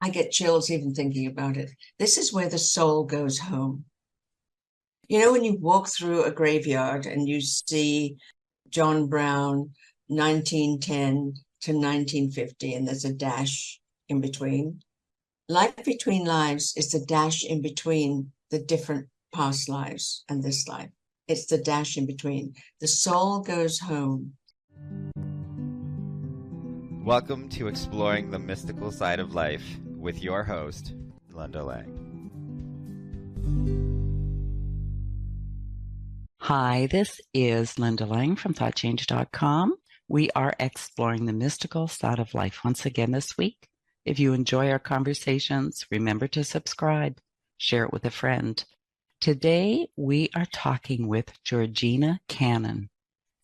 I get chills even thinking about it. This is where the soul goes home. You know, when you walk through a graveyard and you see John Brown, 1910 to 1950, and there's a dash in between. Life between lives is the dash in between the different past lives and this life. It's the dash in between. The soul goes home. Welcome to Exploring the Mystical Side of Life with your host, Linda Lang. Hi, this is Linda Lang from thoughtchange.com. We are exploring the mystical side of life once again this week. If you enjoy our conversations, remember to subscribe, share it with a friend. Today, we are talking with Georgina Cannon.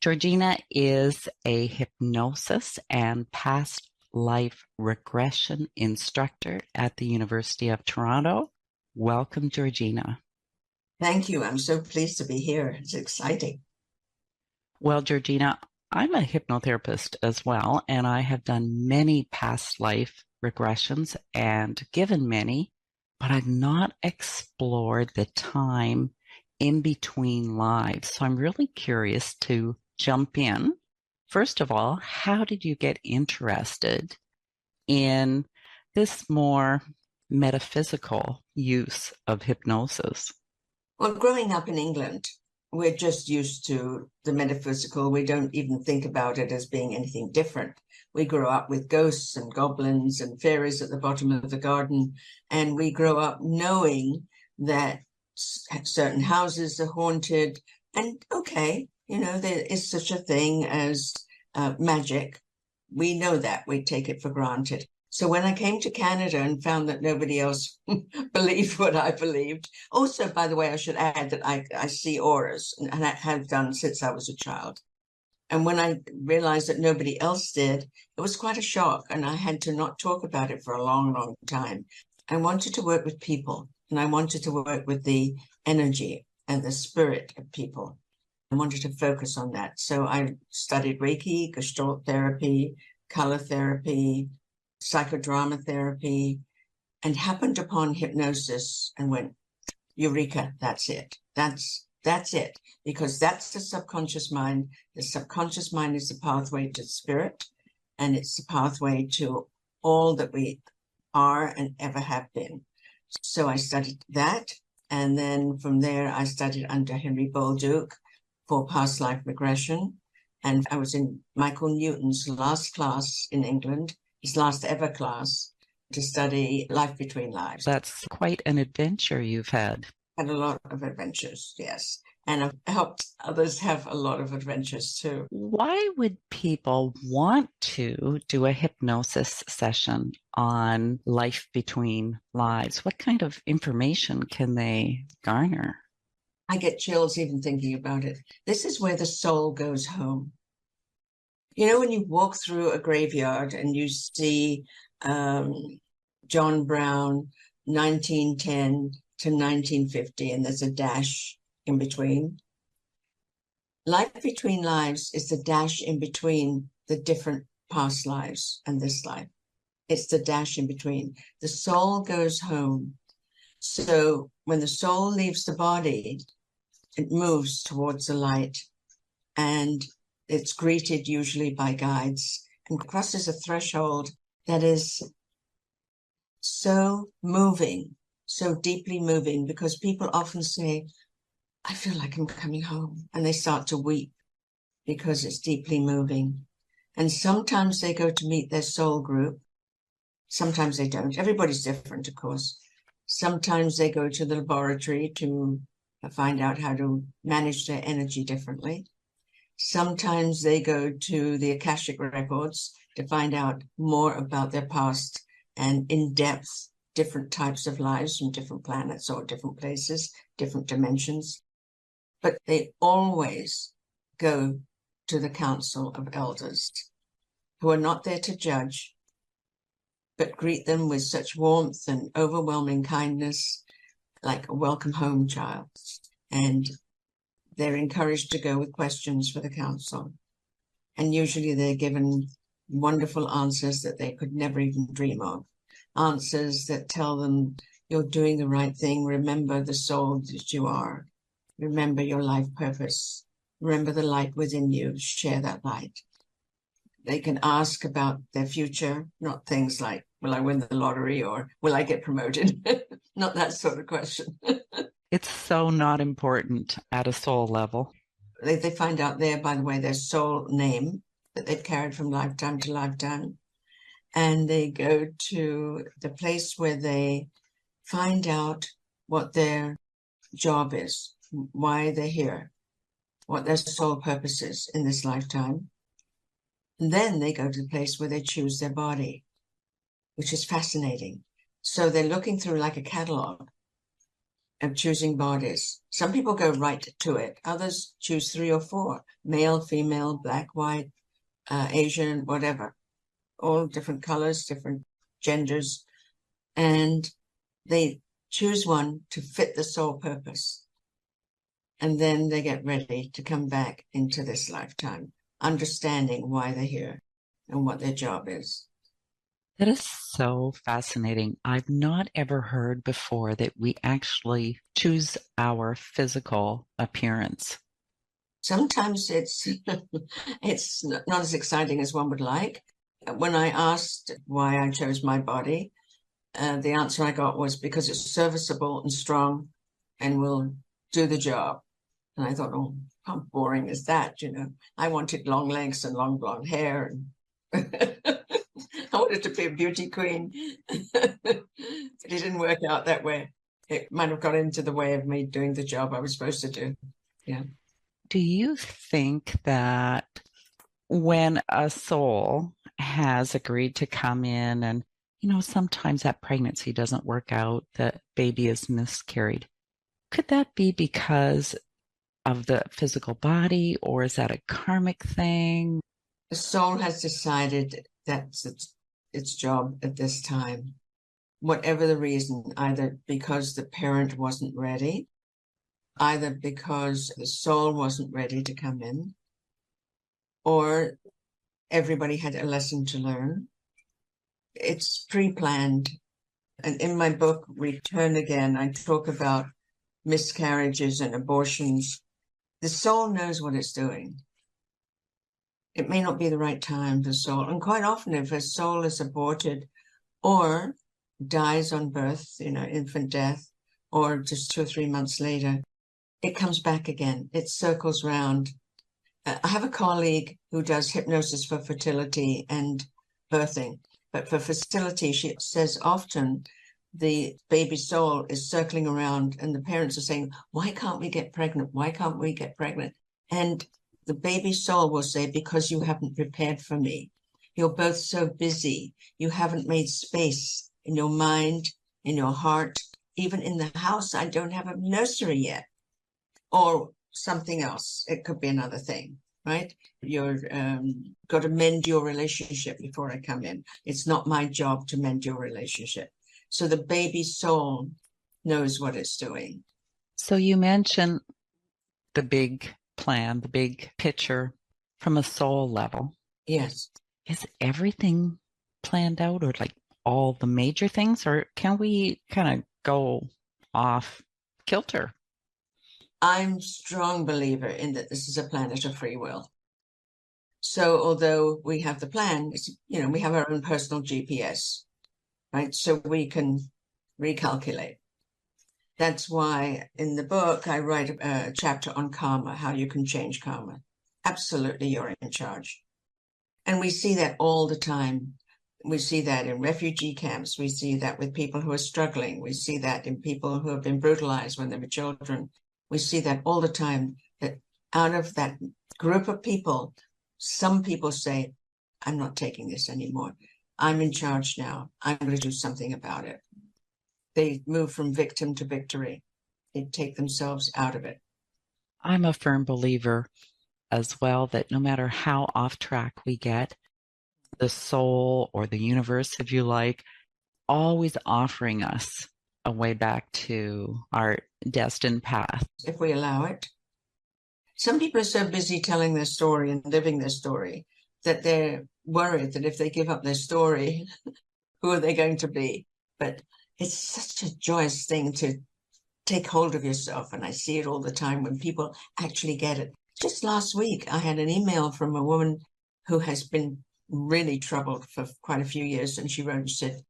Georgina is a hypnosis and past life regression instructor at the University of Toronto. Welcome, Georgina. Thank you. I'm so pleased to be here. It's exciting. Well, Georgina, I'm a hypnotherapist as well, and I have done many past life regressions and given many, but I've not explored the time in between lives. So I'm really curious to jump in. First of all, how did you get interested in this more metaphysical use of hypnosis? Well, growing up in England, we're just used to the metaphysical. We don't even think about it as being anything different. We grew up with ghosts and goblins and fairies at the bottom of the garden, and we grow up knowing that certain houses are haunted. And okay, you know, there is such a thing as magic. We know that. We take it for granted. So when I came to Canada and found that nobody else believed what I believed, also, by the way, I should add that I see auras, and I have done since I was a child. And when I realized that nobody else did, it was quite a shock, and I had to not talk about it for a long, long time. I wanted to work with people, and I wanted to work with the energy and the spirit of people. I wanted to focus on that. So I studied Reiki, Gestalt therapy, color therapy, psychodrama therapy, and happened upon hypnosis and went, eureka, that's it. That's it. Because that's the subconscious mind. The subconscious mind is the pathway to spirit, and it's the pathway to all that we are and ever have been. So I studied that. And then from there, I studied under Henry Bolduc for past life regression. And I was in Michael Newton's last class in England, his last ever class, to study life between lives. That's quite an adventure you've had. Had a lot of adventures, yes. And I've helped others have a lot of adventures too. Why would people want to do a hypnosis session on life between lives? What kind of information can they garner? I get chills even thinking about it. This is where the soul goes home. You know, when you walk through a graveyard and you see John Brown, 1910 to 1950, and there's a dash in between. Life between lives is the dash in between the different past lives and this life. It's the dash in between. The soul goes home. So when the soul leaves the body, it moves towards the light, and it's greeted usually by guides and crosses a threshold that is so moving, so deeply moving, because people often say, I feel like I'm coming home, and they start to weep because it's deeply moving. And sometimes they go to meet their soul group. Sometimes they don't. Everybody's different, of course. Sometimes they go to the laboratory to find out how to manage their energy differently. Sometimes they go to the Akashic records to find out more about their past and in-depth different types of lives from different planets or different places, different dimensions. But they always go to the Council of Elders, who are not there to judge, but greet them with such warmth and overwhelming kindness, like a welcome home child. And they're encouraged to go with questions for the council. And usually they're given wonderful answers that they could never even dream of. answers that tell them you're doing the right thing. Remember the soul that you are. Remember your life purpose. Remember the light within you. Share that light. They can ask about their future, not things like, will I win the lottery or will I get promoted? Not that sort of question. It's so not important at a soul level. They find out there, by the way, their soul name that they've carried from lifetime to lifetime. And they go to the place where they find out what their job is, why they're here, what their soul purpose is in this lifetime. And then they go to the place where they choose their body, which is fascinating. So they're looking through like a catalog of choosing bodies. Some people go right to it. Others choose 3 or 4, male, female, black, white, Asian, whatever, all different colors, different genders. And they choose one to fit the soul purpose. And then they get ready to come back into this lifetime, understanding why they're here and what their job is. That is so fascinating. I've not ever heard before that we actually choose our physical appearance. Sometimes it's not as exciting as one would like. When I asked why I chose my body, the answer I got was because it's serviceable and strong and will do the job. And I thought, oh, how boring is that? I wanted long legs and long blonde hair. And I wanted to be a beauty queen. But it didn't work out that way. It might have got into the way of me doing the job I was supposed to do. Yeah. Do you think that when a soul has agreed to come in and, sometimes that pregnancy doesn't work out, the baby is miscarried, could that be because of the physical body, or is that a karmic thing? The soul has decided that's its job at this time, whatever the reason, either because the parent wasn't ready, either because the soul wasn't ready to come in, or everybody had a lesson to learn. It's pre-planned. And in my book, Return Again, I talk about miscarriages and abortions. The soul knows what it's doing. It may not be the right time for soul. And quite often, if a soul is aborted or dies on birth, infant death, or just 2 or 3 months later, it comes back again. It circles round. I have a colleague who does hypnosis for fertility and birthing. But for fertility, she says often the baby soul is circling around and the parents are saying, why can't we get pregnant? Why can't we get pregnant? And the baby soul will say, because you haven't prepared for me. You're both so busy. You haven't made space in your mind, in your heart, even in the house. I don't have a nursery yet, or something else. It could be another thing, right? You're got to mend your relationship before I come in. It's not my job to mend your relationship. So the baby soul knows what it's doing. So you mentioned the big plan, the big picture from a soul level. Yes. Is everything planned out, or like all the major things, or can we kind of go off kilter? I'm a strong believer in that this is a planet of free will. So although we have the plan, we have our own personal GPS, right? So we can recalculate. That's why in the book, I write a chapter on karma, how you can change karma. Absolutely, you're in charge. And we see that all the time. We see that in refugee camps. We see that with people who are struggling. We see that in people who have been brutalized when they were children. We see that all the time, that out of that group of people, some people say, I'm not taking this anymore. I'm in charge now. I'm going to do something about it. They move from victim to victory. They take themselves out of it. I'm a firm believer as well that no matter how off track we get, the soul or the universe, if you like, always offering us a way back to our destined path. If we allow it. Some people are so busy telling their story and living their story that they're worried that if they give up their story Who are they going to be? But it's such a joyous thing to take hold of yourself. And I see it all the time when people actually get it. Just last week, I had an email from a woman who has been really troubled for quite a few years. And she wrote and said,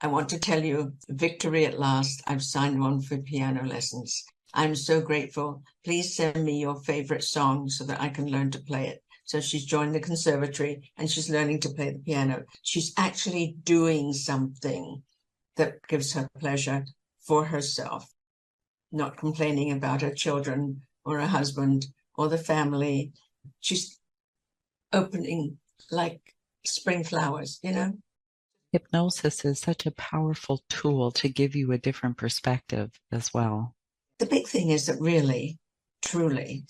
I want to tell you, victory at last. I've signed on for piano lessons. I'm so grateful. Please send me your favorite song so that I can learn to play it. So she's joined the conservatory and she's learning to play the piano. She's actually doing something that gives her pleasure for herself, not complaining about her children or her husband or the family. She's opening like spring flowers, you know? Hypnosis is such a powerful tool to give you a different perspective as well. The big thing is that really, truly,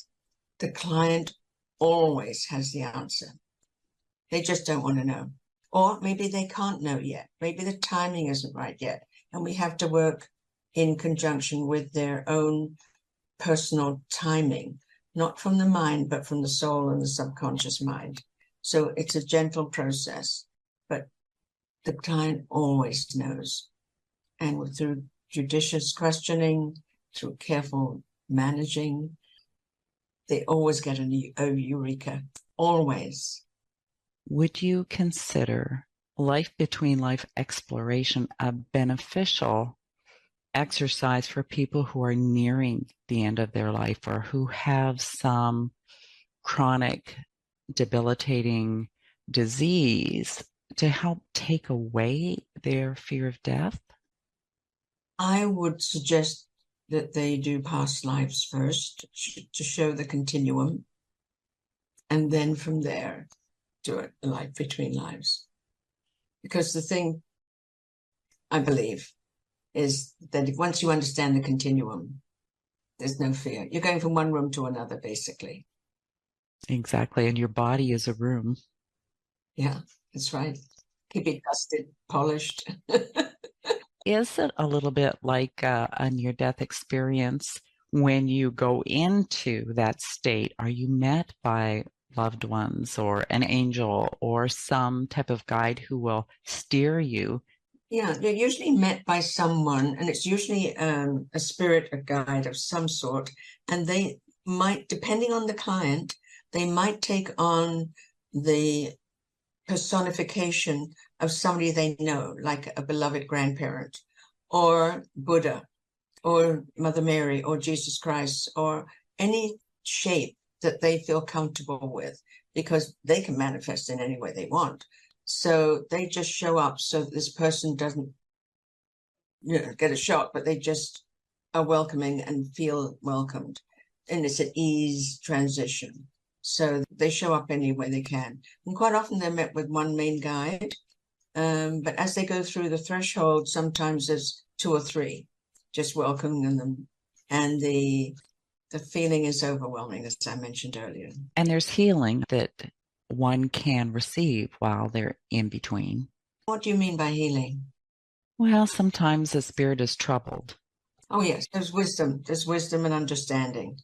the client always has the answer. They just don't want to know. Or maybe they can't know yet. Maybe the timing isn't right yet. And we have to work in conjunction with their own personal timing, not from the mind, but from the soul and the subconscious mind. So it's a gentle process, but the client always knows. And through judicious questioning, through careful managing, they always get a eureka, always. Would you consider life between life exploration a beneficial exercise for people who are nearing the end of their life or who have some chronic, debilitating disease to help take away their fear of death? I would suggest that they do past lives first to show the continuum, and then from there do it, life between lives. Because the thing, I believe, is that once you understand the continuum, there's no fear. You're going from one room to another, basically. Exactly. And your body is a room. Yeah, that's right. Keep it dusted, polished. Is it a little bit like a near-death experience when you go into that state? Are you met by loved ones or an angel or some type of guide who will steer you? Yeah, you're usually met by someone, and it's usually a spirit, a guide of some sort, and they might, depending on the client, they might take on the personification of somebody they know, like a beloved grandparent, or Buddha, or Mother Mary, or Jesus Christ, or any shape that they feel comfortable with, because they can manifest in any way they want. So they just show up so that this person doesn't, get a shock, but they just are welcoming and feel welcomed. And it's an ease transition. So they show up any way they can. And quite often they're met with one main guide. But as they go through the threshold, sometimes there's two or three just welcoming them. And the feeling is overwhelming, as I mentioned earlier. And there's healing that one can receive while they're in between. What do you mean by healing? Well, sometimes the spirit is troubled. Oh, yes, there's wisdom. There's wisdom and understanding.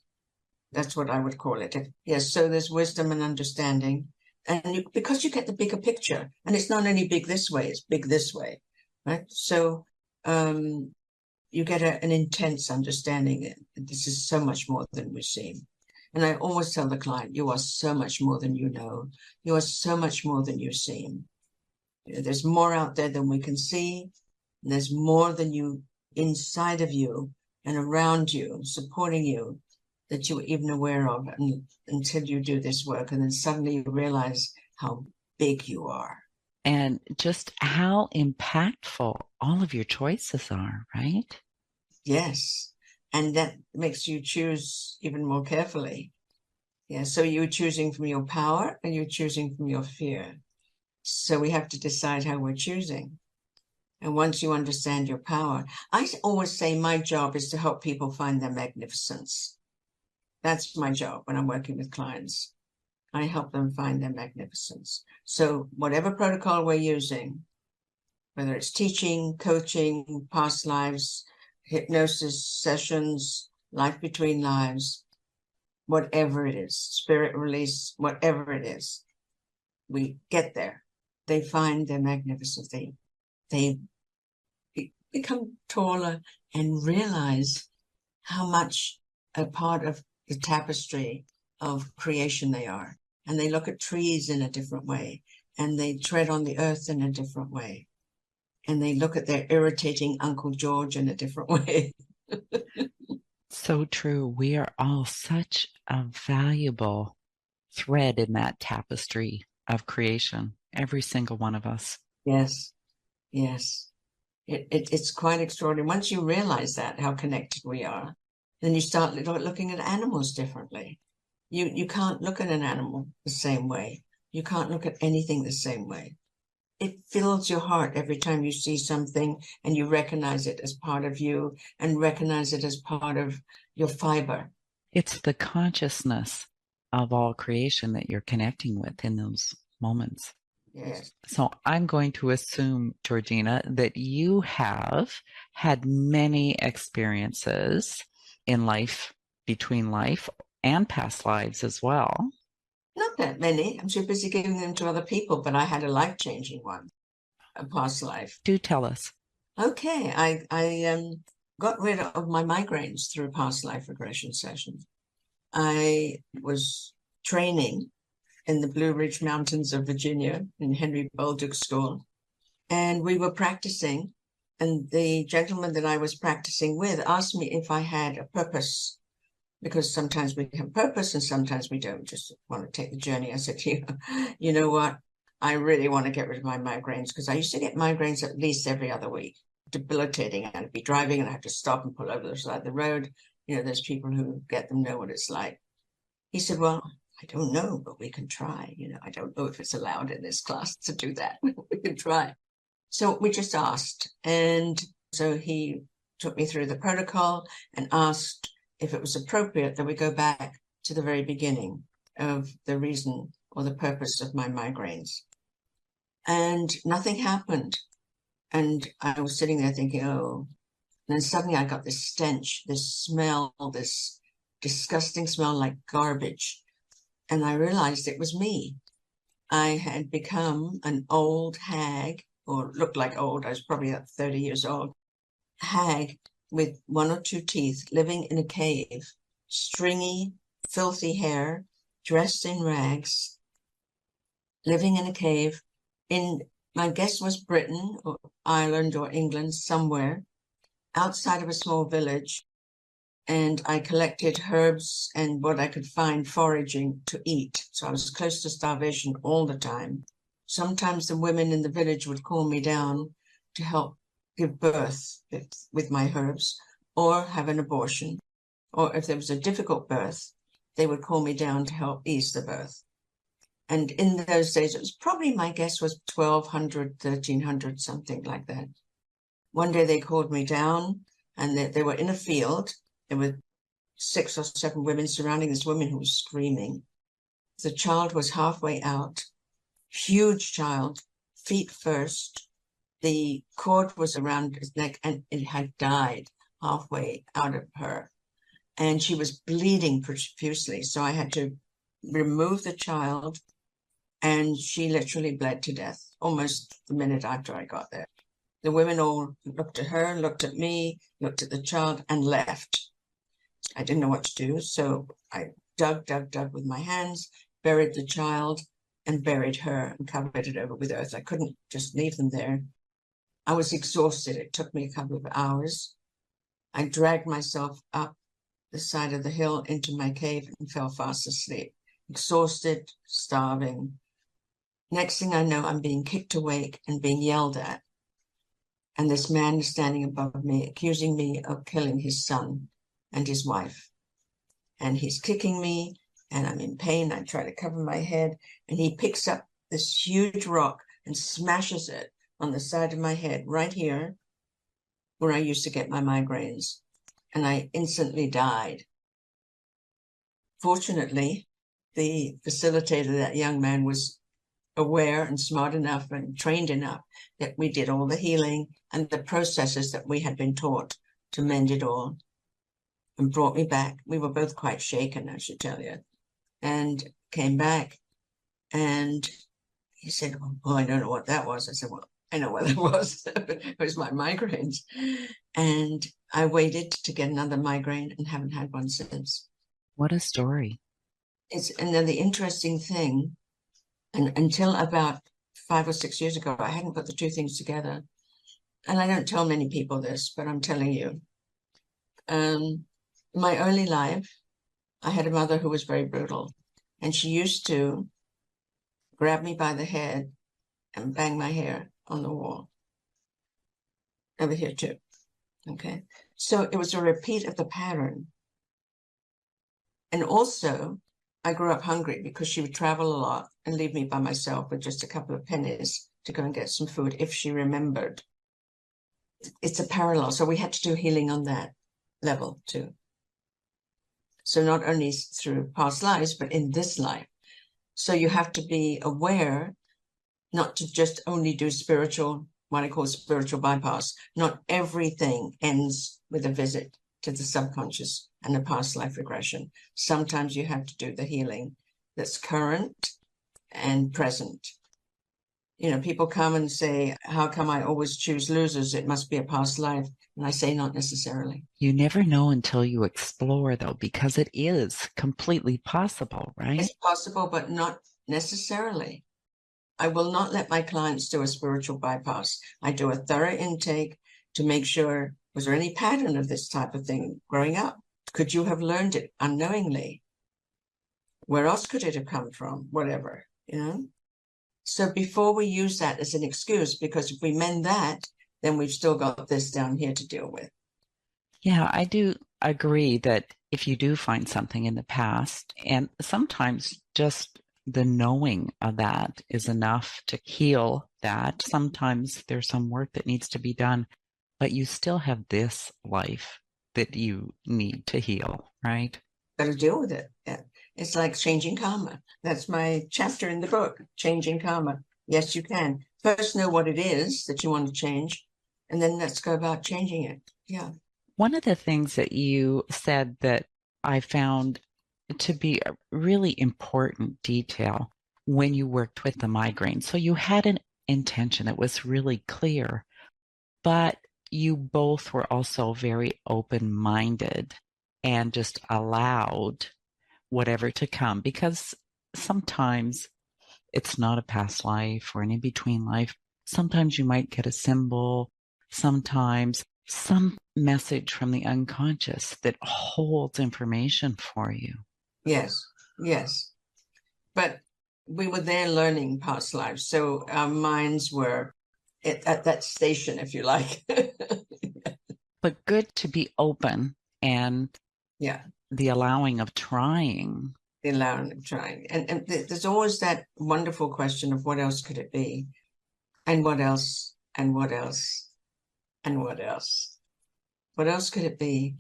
That's what I would call it. Yes, so there's wisdom and understanding. And because you get the bigger picture, and it's not only big this way, it's big this way, right? So you get an intense understanding. This is so much more than we seem. And I always tell the client, you are so much more than you know. You are so much more than you seem. There's more out there than we can see. And there's more than you inside of you and around you, supporting you, that you were even aware of until you do this work. And then suddenly you realize how big you are. And just how impactful all of your choices are, right? Yes. And that makes you choose even more carefully. Yeah. So you're choosing from your power and you're choosing from your fear. So we have to decide how we're choosing. And once you understand your power, I always say my job is to help people find their magnificence. That's my job when I'm working with clients. I help them find their magnificence. So whatever protocol we're using, whether it's teaching, coaching, past lives, hypnosis sessions, life between lives, whatever it is, spirit release, whatever it is, we get there. They find their magnificence. they become taller and realize how much a part of the tapestry of creation they are. And they look at trees in a different way, and they tread on the earth in a different way. And they look at their irritating Uncle George in a different way. So true. We are all such a valuable thread in that tapestry of creation, every single one of us. Yes, yes. It's quite extraordinary. Once you realize that, how connected we are, then you start looking at animals differently. You can't look at an animal the same way. You can't look at anything the same way. It fills your heart every time you see something and you recognize it as part of you and recognize it as part of your fiber. It's the consciousness of all creation that you're connecting with in those moments. Yes. So I'm going to assume, Georgina, that you have had many experiences in life, between life and past lives as well. Not that many. I'm too busy giving them to other people, but I had a life-changing one, a past life. Do tell us. Okay, I got rid of my migraines through past life regression sessions. I was training in the Blue Ridge Mountains of Virginia in Henry Bolduc School, and we were practicing, and the gentleman that I was practicing with asked me if I had a purpose, because sometimes we have purpose and sometimes we don't, just want to take the journey. I said, you know what? I really want to get rid of my migraines, because I used to get migraines at least every other week, debilitating. I'd be driving and I have to stop and pull over the side of the road. There's people who get them know what it's like. He said, well, I don't know, but we can try. I don't know if it's allowed in this class to do that. We can try. So we just asked. And so he took me through the protocol and asked if it was appropriate that we go back to the very beginning of the reason or the purpose of my migraines. And nothing happened. And I was sitting there thinking, oh, and then suddenly I got this stench, this smell, this disgusting smell like garbage. And I realized it was me. I had become an old hag, or looked like old. I was probably about 30 years old, hag with one or two teeth, living in a cave, stringy, filthy hair, dressed in rags, living in a cave in, my guess was Britain or Ireland or England, somewhere outside of a small village. And I collected herbs and what I could find foraging to eat. So I was close to starvation all the time. Sometimes the women in the village would call me down to help give birth with my herbs, or have an abortion. Or if there was a difficult birth, they would call me down to help ease the birth. And in those days, it was probably, my guess was 1200, 1300, something like that. One day they called me down, and they were in a field. There were 6 or 7 women surrounding this woman who was screaming. The child was halfway out, huge child, feet first. The cord was around his neck and it had died halfway out of her. And she was bleeding profusely. So I had to remove the child, and she literally bled to death almost the minute after I got there. The women all looked at her, looked at me, looked at the child, and left. I didn't know what to do, so I dug with my hands, buried the child, and buried her and covered it over with earth. I couldn't just leave them there. I was exhausted. It took me a couple of hours. I dragged myself up the side of the hill into my cave and fell fast asleep, exhausted, starving. Next thing I know, I'm being kicked awake and being yelled at. And this man is standing above me, accusing me of killing his son and his wife. And he's kicking me, and I'm in pain. I try to cover my head, and he picks up this huge rock and smashes it on the side of my head, right here, where I used to get my migraines. And I instantly died. Fortunately, the facilitator, that young man, was aware and smart enough and trained enough that we did all the healing and the processes that we had been taught to mend it all, and brought me back. We were both quite shaken, I should tell you, and came back. And he said, oh, I don't know what that was. I said, well, I know what it was. It was my migraines. And I waited to get another migraine and haven't had one since. What a story. And then the interesting thing, and until about 5 or 6 years ago, I hadn't put the two things together. And I don't tell many people this, but I'm telling you. My early life, I had a mother who was very brutal, and she used to grab me by the head and bang my hair on the wall. Over here too. Okay. So it was a repeat of the pattern. And also, I grew up hungry because she would travel a lot and leave me by myself with just a couple of pennies to go and get some food if she remembered. It's a parallel. So we had to do healing on that level too. So not only through past lives, but in this life. So you have to be aware not to just only do spiritual, what I call spiritual bypass. Not everything ends with a visit to the subconscious and a past life regression. Sometimes you have to do the healing that's current and present. You know, people come and say, how come I always choose losers? It must be a past life. And I say, not necessarily. You never know until you explore, though, because it is completely possible, right? It's possible, but not necessarily. I will not let my clients do a spiritual bypass. I do a thorough intake to make sure, was there any pattern of this type of thing growing up? Could you have learned it unknowingly? Where else could it have come from? Whatever, you know? So before we use that as an excuse, because if we mend that, then we've still got this down here to deal with. Yeah, I do agree that if you do find something in the past, and sometimes just the knowing of that is enough to heal that. Sometimes there's some work that needs to be done, but you still have this life that you need to heal, right? Got to deal with it. Yeah. It's like changing karma. That's my chapter in the book, Changing Karma. Yes, you can. First know what it is that you want to change, and then let's go about changing it. Yeah. One of the things that you said that I found to be a really important detail when you worked with the migraine. So you had an intention that was really clear, but you both were also very open-minded and just allowed whatever to come, because sometimes it's not a past life or an in-between life. Sometimes you might get a symbol, sometimes some message from the unconscious that holds information for you. Yes, yes. But we were there learning past lives. So our minds were at that station, if you like. But good to be open and Yeah. the allowing of trying. The allowing of trying. And there's always that wonderful question of what else could it be? And what else? And what else? And what else? What else could it be?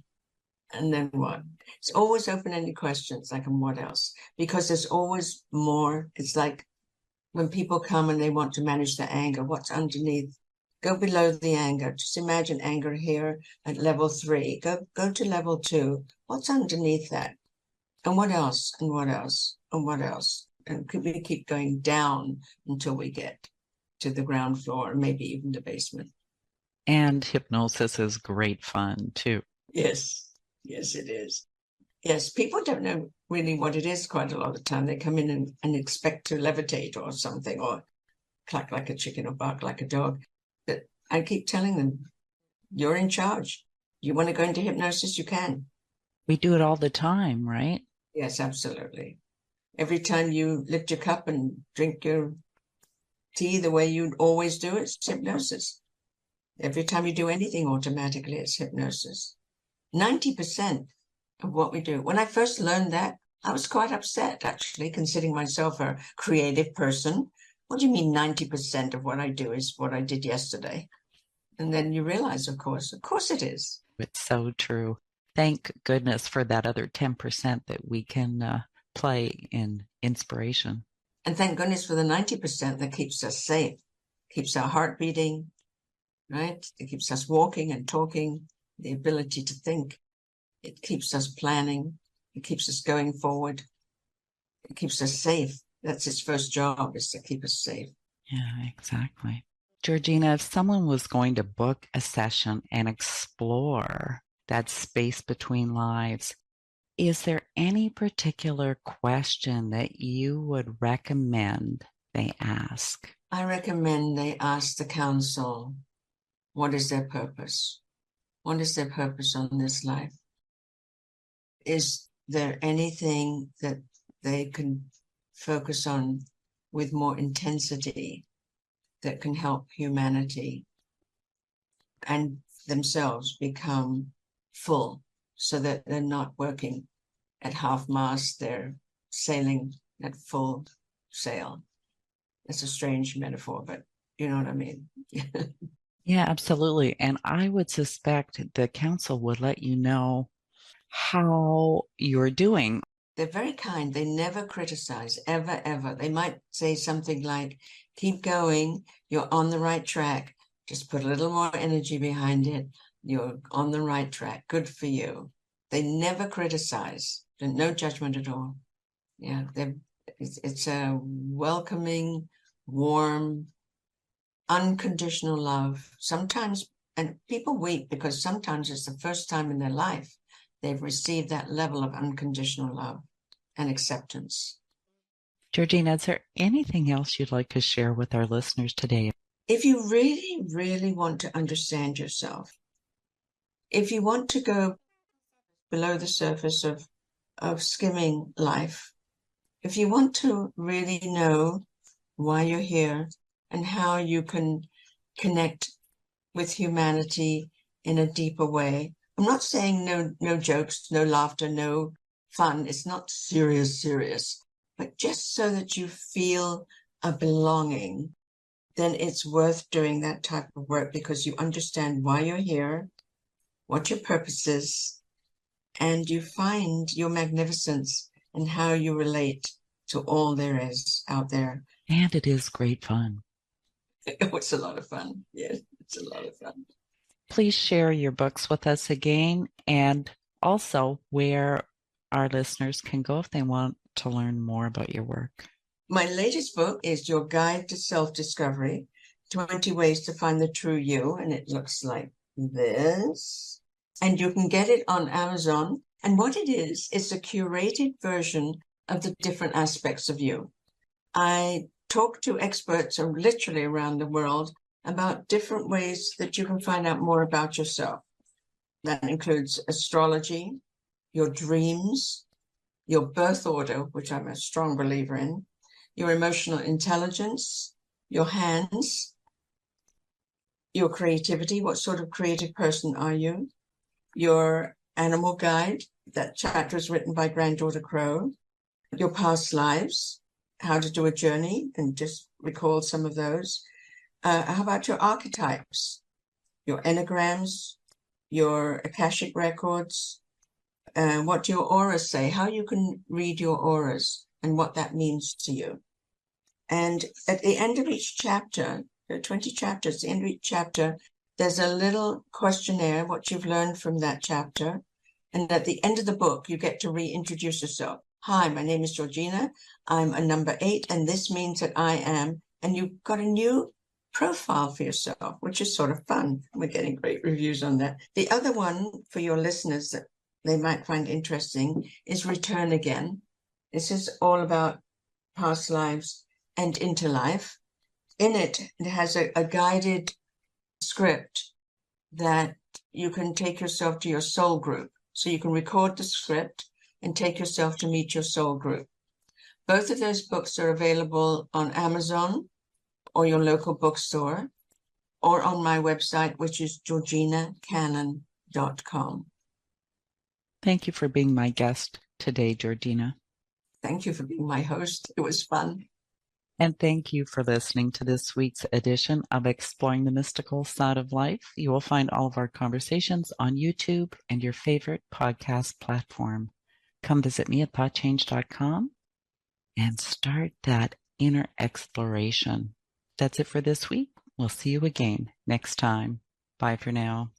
And then what? It's always open-ended questions, like, and what else? Because there's always more. It's like when people come and they want to manage their anger, what's underneath? Go below the anger. Just imagine anger here at level 3. Go to level 2. What's underneath that? And what else? And what else? And what else? And could we keep going down until we get to the ground floor, and maybe even the basement? And hypnosis is great fun too. Yes, yes, it is. Yes, people don't know really what it is quite a lot of the time. They come in and expect to levitate or something, or cluck like a chicken or bark like a dog. But I keep telling them, you're in charge. You want to go into hypnosis, you can. We do it all the time, right? Yes, absolutely. Every time you lift your cup and drink your tea the way you always do, it's hypnosis. Every time you do anything automatically, it's hypnosis. 90% of what we do. When I first learned that, I was quite upset, actually, considering myself a creative person. What do you mean 90% of what I do is what I did yesterday? And then you realize, of course it is. It's so true. Thank goodness for that other 10% that we can play in inspiration. And thank goodness for the 90% that keeps us safe, keeps our heart beating, right? It keeps us walking and talking, the ability to think. It keeps us planning. It keeps us going forward. It keeps us safe. That's its first job, is to keep us safe. Yeah, exactly. Georgina, if someone was going to book a session and explore that space between lives, is there any particular question that you would recommend they ask? I recommend they ask the council, what is their purpose? What is their purpose on this life? Is there anything that they can focus on with more intensity that can help humanity and themselves become full, so that they're not working at half mast, they're sailing at full sail? It's a strange metaphor, but you know what I mean. Yeah, absolutely. And I would suspect the council would let you know how you're doing. They're very kind. They never criticize, ever, ever. They might say something like, keep going, you're on the right track. Just put a little more energy behind it. You're on the right track. Good for you. They never criticize. No judgment at all. Yeah, it's a welcoming, warm, unconditional love. Sometimes, and people weep because sometimes it's the first time in their life they've received that level of unconditional love and acceptance. Georgina, is there anything else you'd like to share with our listeners today? If you really, really want to understand yourself, if you want to go below the surface of skimming life, if you want to really know why you're here and how you can connect with humanity in a deeper way. I'm not saying no jokes, no laughter, no fun. It's not serious, but just so that you feel a belonging, then it's worth doing that type of work, because you understand why you're here, what your purpose is, and you find your magnificence and how you relate to all there is out there. And it is great fun. Oh, it's a lot of fun. Yes, it's a lot of fun. Please share your books with us again, and also where our listeners can go if they want to learn more about your work. My latest book is Your Guide to Self-Discovery, 20 Ways to Find the True You, and it looks like this. And you can get it on Amazon. And what it is, it's a curated version of the different aspects of you. I talk to experts literally around the world about different ways that you can find out more about yourself. That includes astrology, your dreams, your birth order, which I'm a strong believer in, your emotional intelligence, your hands, your creativity, what sort of creative person are you, your animal guide, that chapter is written by Granddaughter Crow, your past lives, how to do a journey, and just recall some of those. How about your archetypes, your enneagrams, your Akashic records, what do your auras say, how you can read your auras and what that means to you. And at the end of each chapter, there are 20 chapters, at the end of each chapter, there's a little questionnaire, what you've learned from that chapter. And at the end of the book, you get to reintroduce yourself. Hi, my name is Georgina. I'm a number 8, and this means that I am. And you've got a new profile for yourself, which is sort of fun. We're getting great reviews on that. The other one for your listeners that they might find interesting is Return Again. This is all about past lives and interlife. In it, it has a guided script that you can take yourself to your soul group. So you can record the script and take yourself to meet your soul group. Both of those books are available on Amazon or your local bookstore, or on my website, which is georginacannon.com. Thank you for being my guest today, Georgina. Thank you for being my host. It was fun. And thank you for listening to this week's edition of Exploring the Mystical Side of Life. You will find all of our conversations on YouTube and your favorite podcast platform. Come visit me at thoughtchange.com and start that inner exploration. That's it for this week. We'll see you again next time. Bye for now.